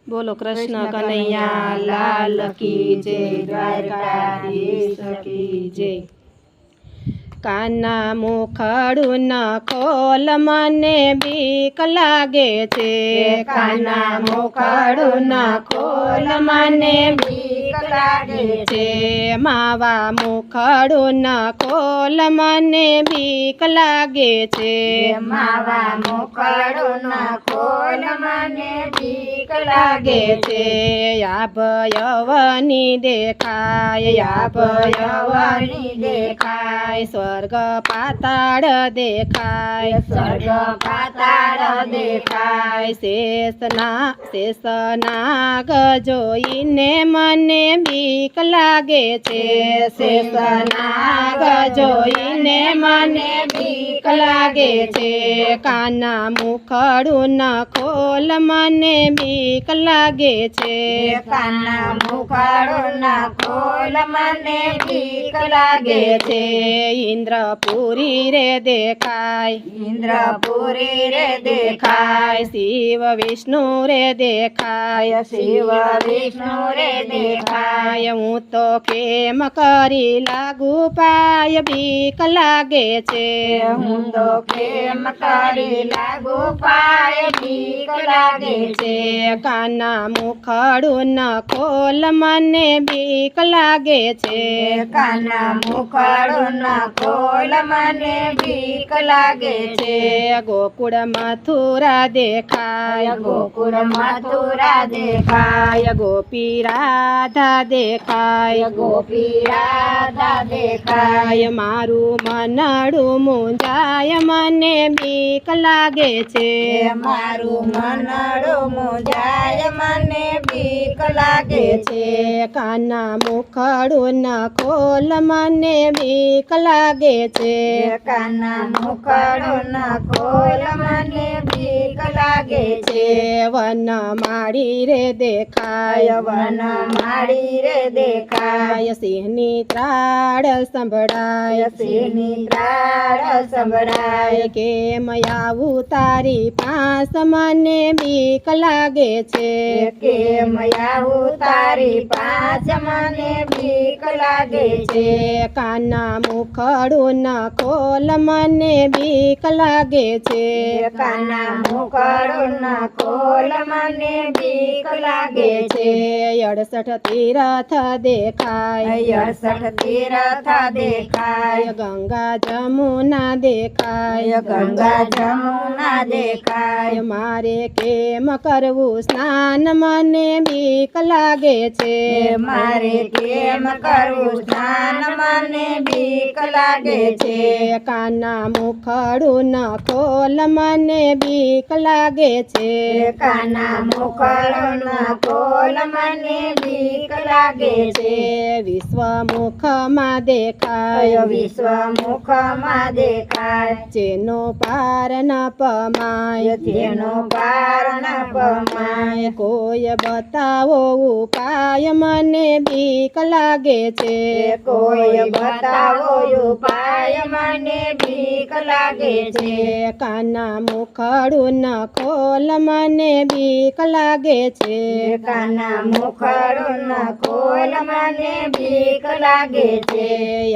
બોલો કૃષ્ણ કનૈયા લાલ કી જય, દ્વારકાધીશ કી જય। કાના મુખડું ન ખોલ મને બીક લાગે છે, કાના મુખડું ન ખોલ મને બીક લાગે છે, માવા મુખડું ન ખોલ મને બીક લાગે છે, માવા મુખડું ન ખોલ મને બીક લાગે છે। આ ભયવની દેખાય, આ ભયવની દેખાય, સ્વર્ગ પાતાળ દેખાય, સ્વર્ગ પાતાળ દેખાય, શેષનાગ જોઈને મને બીક લાગે છે, શેષનાગ જોઈને મને બીક લાગે છે, કાના મુખડું ન ખોલ મને બીક લાગે છે, કાના મુખડું ન ખોલ મને બીક લાગે છે। ઇન્દ્રપુરી રે દેખાય, ઇન્દ્રપુરી રે દેખાય, શિવ વિષ્ણુ રે દેખાય, શિવ વિષ્ણુ રે દેખાય, હું તો કેમ કરી લાગુ પાય બીક લાગે છે, હું તો કેમ કરી લાગુ પાય બીક લાગે છે, કાના મુખડું ન ખોલ મને બીક લાગે છે, કાના મુખડું ન ખોલ મને બીક લાગે છે। ગોકુળ મથુરા દેખાય, ગોકુળ મથુરા દેખાય, ગોપી રાધા દેખાય, ગોપી રાધા દેખાય, મારું મનડું મૂંઝાય મને બીક લાગે છે, મારું મનડું મૂંઝાય મને બીક લાગે છે, કાના મુખડું ન ખોલ મને બીક લાગે છે, કાના મુખડું ન ખોલ મને બીક લાગે છે। વન માળી રે દેખાય, વન માળી રે દેખાય, સિંહની ત્રાળ સંભળાય, સિંહની ત્રાળ સંભળાય, કેમ આવું તારી પાસ મને બીક લાગે છે, કેમ આવું તારી પાસ મને બીક લાગે છે, કાના મુખડું ન ખોલ મને બીક લાગે છે, કાના મુખડું ન ખોલ મને બીક લાગે છે। 68 તીરથ દેખાય, 68 તીરથ દેખાય, ગંગા જમુના દેખાય, ગંગા જમુના દેખાય, મારે કેમ કરવું સ્નાન મને બીક લાગે છે, મારે કેમ કરવું સ્નાન મને બીક લાગે છે, કાના મુખડું ન ખોલ મને બીક લાગે છે, કાના મુખડું ન ખોલ મને બીક લાગે છે। વિશ્વમુખમાં દેખાય, વિશ્વમુખમાં દેખાય, જેનો પાર ન પમાય, જેનો પાર ન પમાય, કોઈ બતાવો ઉપાય મને બીક લાગે છે, કોઈ બતાવો ઉપાય મને બીક લાગે છે, કાના મુખડું ન ખોલ મને બીક લાગે છે, કાના મુખડું ન ખોલ મને બીક લાગે છે।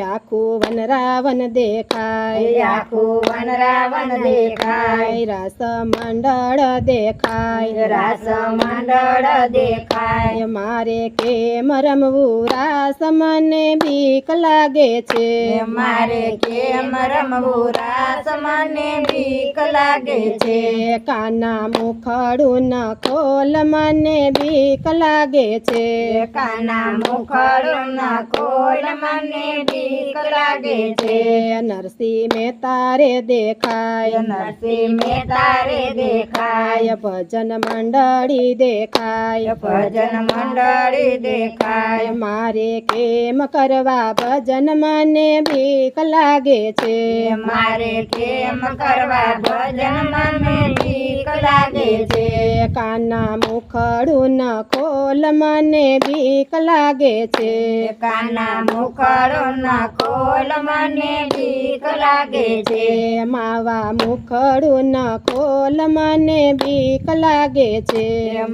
આખું વનરાવન દેખાય, આખું વનરાવન દેખાય, રાસ મંડળ દેખાય, રાસ મંડળ દેખાય, મારે કેમ રમવું રાસ મને બીક લાગે છે, મારે કેમ રમવું રાસ મને બીક લાગે છે, કાના મુખડું ન ખોલ મને બીક લાગે છે, કાના મુખડું ન ખોલ મને બીક લાગે છે। નરસિંહ મહેતા રે દેખાય, નરસિંહ મહેતા રે દેખાય, ભજન મંડળી દેખાય, ભજન મંડળી દેખાય, મારે કેમ કરવા ભજન મને બીક લાગે છે, મારે કેમ કરવા ભજન મને બીક લાગે છે, કાના મુખડું ન ખોલ મને બીક લાગે છે, કાના મુખડું ન ખોલ મને બીક લાગે છે, માવા મુખડું ન ખોલ મને બીક લાગે છે,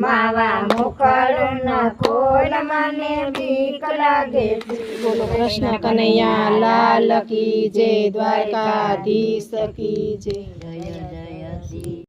માવા મોખાળો ના ખોલ મને બીક લાગે છે. બોલો કૃષ્ણ કનૈયા લાલ કી જય, દ્વારકાધીશ કી જય. જય જય શ્રી